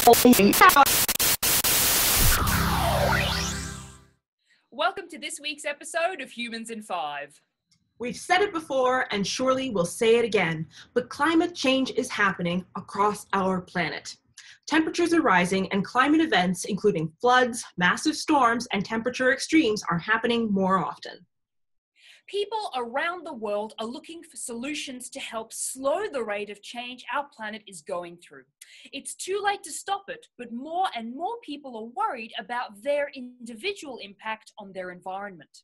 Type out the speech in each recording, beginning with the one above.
Welcome to this week's episode of Humans in 5. We've said it before and surely we'll say it again, but climate change is happening across our planet. Temperatures are rising and climate events, including floods, massive storms, and temperature extremes are happening more often. People around the world are looking for solutions to help slow the rate of change our planet is going through. It's too late to stop it, but more and more people are worried about their individual impact on their environment.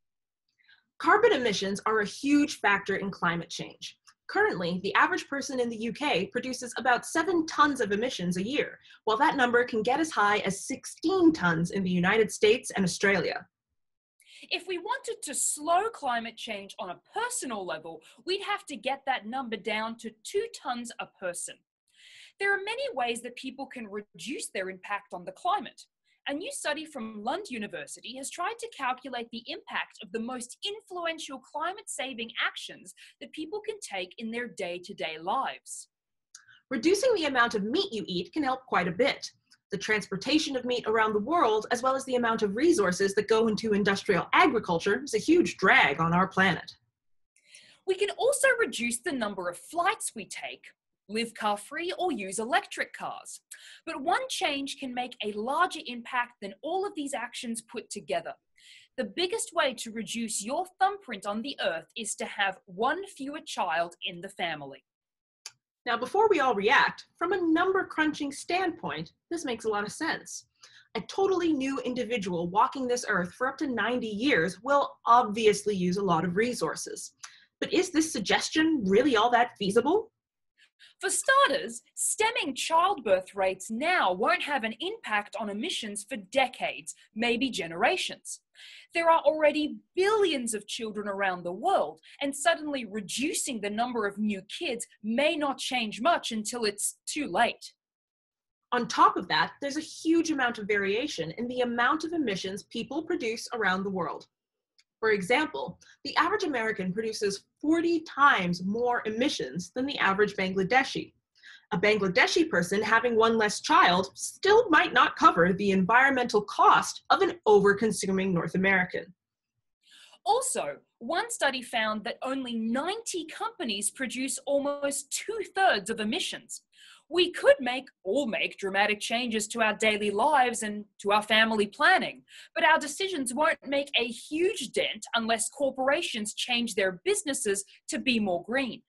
Carbon emissions are a huge factor in climate change. Currently, the average person in the UK produces about 7 tons of emissions a year, while that number can get as high as 16 tons in the United States and Australia. If we wanted to slow climate change on a personal level, we'd have to get that number down to 2 tons a person. There are many ways that people can reduce their impact on the climate. A new study from Lund University has tried to calculate the impact of the most influential climate-saving actions that people can take in their day-to-day lives. Reducing the amount of meat you eat can help quite a bit. The transportation of meat around the world, as well as the amount of resources that go into industrial agriculture, is a huge drag on our planet. We can also reduce the number of flights we take, live car-free, or use electric cars. But one change can make a larger impact than all of these actions put together. The biggest way to reduce your thumbprint on the earth is to have one fewer child in the family. Now, before we all react, from a number-crunching standpoint, this makes a lot of sense. A totally new individual walking this earth for up to 90 years will obviously use a lot of resources. But is this suggestion really all that feasible? For starters, stemming childbirth rates now won't have an impact on emissions for decades, maybe generations. There are already billions of children around the world, and suddenly reducing the number of new kids may not change much until it's too late. On top of that, there's a huge amount of variation in the amount of emissions people produce around the world. For example, the average American produces 40 times more emissions than the average Bangladeshi. A Bangladeshi person having one less child still might not cover the environmental cost of an over-consuming North American. Also, one study found that only 90 companies produce almost 2/3 of emissions. We could all make dramatic changes to our daily lives and to our family planning, but our decisions won't make a huge dent unless corporations change their businesses to be more green.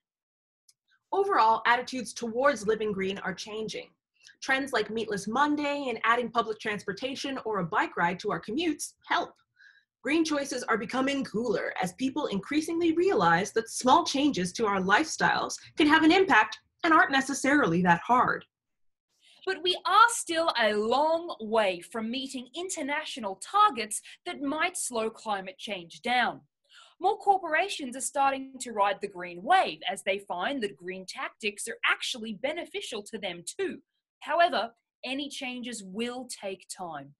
Overall, attitudes towards living green are changing. Trends like Meatless Monday and adding public transportation or a bike ride to our commutes help. Green choices are becoming cooler as people increasingly realize that small changes to our lifestyles can have an impact and aren't necessarily that hard. But we are still a long way from meeting international targets that might slow climate change down. More corporations are starting to ride the green wave as they find that green tactics are actually beneficial to them too. However, any changes will take time.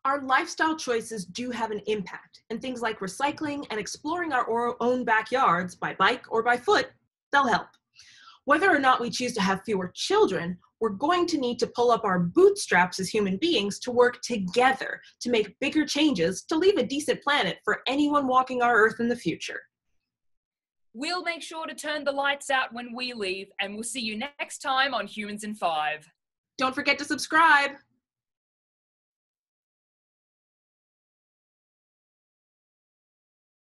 Our lifestyle choices do have an impact, and things like recycling and exploring our own backyards by bike or by foot, they'll help. Whether or not we choose to have fewer children, we're going to need to pull up our bootstraps as human beings to work together to make bigger changes to leave a decent planet for anyone walking our earth in the future. We'll make sure to turn the lights out when we leave, and we'll see you next time on Humans in 5. Don't forget to subscribe.